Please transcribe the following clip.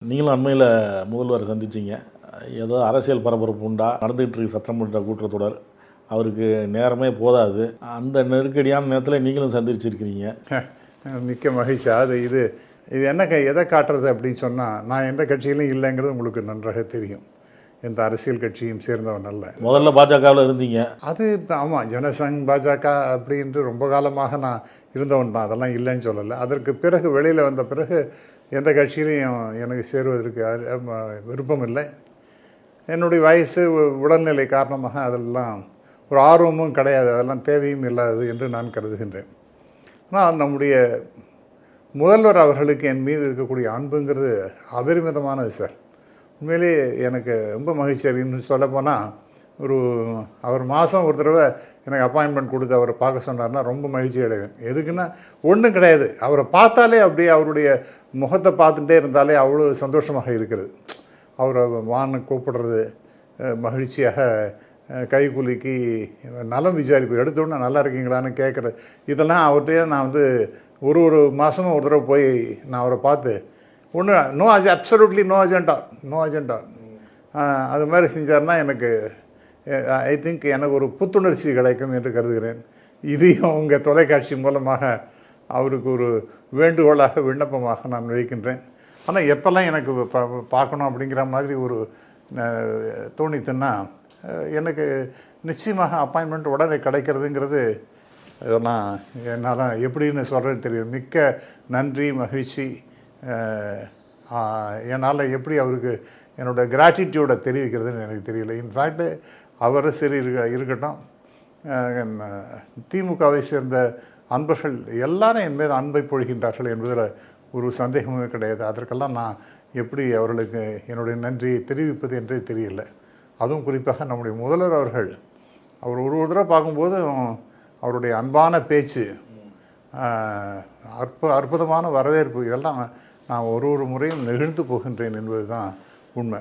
நீங்களும் அண்மையில் முதல்வர் சந்திச்சிங்க. ஏதோ அரசியல் பரபரப்பு உண்டா நடந்துகிட்டு இருக்கு சட்டமன்ற கூட்டத்தொடர், அவருக்கு நேரமே போதாது. அந்த நெருக்கடியான நேரத்தில் நீங்களும் சந்திச்சிருக்கிறீங்க. மிக்க மகிழ்ச்சி. இது என்ன எதை காட்டுறது அப்படின்னு சொன்னால், நான் எந்த கட்சியிலும் இல்லைங்கிறது உங்களுக்கு நன்றாக தெரியும். எந்த அரசியல் கட்சியும் சேர்ந்தவன் அல்ல. முதல்ல பாஜகவில் இருந்தீங்க. அது ஆமாம், ஜனசங் பாஜக அப்படின்ட்டு ரொம்ப காலமாக நான் இருந்தவன் தான், அதெல்லாம் இல்லைன்னு சொல்லலை. அதற்கு பிறகு வெளியில் வந்த பிறகு எந்த கட்சியிலையும் எனக்கு சேருவதற்கு விருப்பம் இல்லை. என்னுடைய வயசு, உடல்நிலை காரணமாக அதெல்லாம் ஒரு ஆர்வமும் கிடையாது, அதெல்லாம் தேவையும் இல்லாதது என்று நான் கருதுகின்றேன். ஆனால் நம்முடைய முதல்வர் அவர்களுக்கு என் மீது இருக்கக்கூடிய அன்புங்கிறது அபரிமிதமானது சார். உண்மையிலே எனக்கு ரொம்ப மகிழ்ச்சி. அப்படின்னு சொல்லப்போனால் அவர் மாதம் ஒரு தடவை எனக்கு அப்பாயின்மெண்ட் கொடுத்து அவரை பார்க்க சொன்னார்னா ரொம்ப மகிழ்ச்சி அடைவேன். எதுக்குன்னா ஒன்றும் கிடையாது, அவரை பார்த்தாலே அப்படியே அவருடைய முகத்தை பார்த்துட்டே இருந்தாலே அவ்வளோ சந்தோஷமாக இருக்கிறது. அவரை வான்னு கூப்பிடுறது, மகிழ்ச்சியாக கை குலுக்கி நலம் விசாரிப்பு, எடுத்தோடனே நல்லா இருக்கீங்களான்னு கேட்குறது, இதெல்லாம் அவர்கிட்டயே நான் ஒரு மாதமும் ஒரு தடவை போய் நான் அவரை பார்த்து அப்சல்யூட்லி நோ அஜெண்டா அது மாதிரி செஞ்சார்னா எனக்கு ஐ திங்க் எனக்கு ஒரு புத்துணர்ச்சி கிடைக்கும் என்று கருதுகிறேன். இதையும் உங்கள் தொலைக்காட்சி மூலமாக அவருக்கு ஒரு வேண்டுகோளாக, விண்ணப்பமாக நான் வைக்கின்றேன். ஆனால் எப்போல்லாம் எனக்கு பார்க்கணும் அப்படிங்கிற மாதிரி ஒரு தோணித்துன்னா எனக்கு நிச்சயமாக அப்பாயின்மெண்ட் உடனே கிடைக்கிறதுங்கிறது நான் என்னால் எப்படின்னு சொல்கிறேன்னு தெரியும். மிக்க நன்றி, மகிழ்ச்சி. என்னால் எப்படி அவருக்கு என்னோடய கிராட்டிடியூடை தெரிவிக்கிறதுன்னு எனக்கு தெரியல. இன்ஃபேக்ட் அவர் சரி இருக்கட்டும், திமுகவை சேர்ந்த அன்பர்கள் எல்லாரும் என் மீது அன்பை பொழிகின்றார்கள் என்பதில் ஒரு சந்தேகமே கிடையாது. அதற்கெல்லாம் நான் எப்படி அவர்களுக்கு என்னுடைய நன்றியை தெரிவிப்பது என்றே தெரியல. அதுவும் குறிப்பாக நம்முடைய முதல்வர் அவர்கள், அவர் ஒரு தடவை பார்க்கும்போது அவருடைய அன்பான பேச்சு, அற்புதமான வரவேற்பு, இதெல்லாம் நான் ஒரு முறையும் நெகிழ்ந்து போகின்றேன் என்பது தான் உண்மை.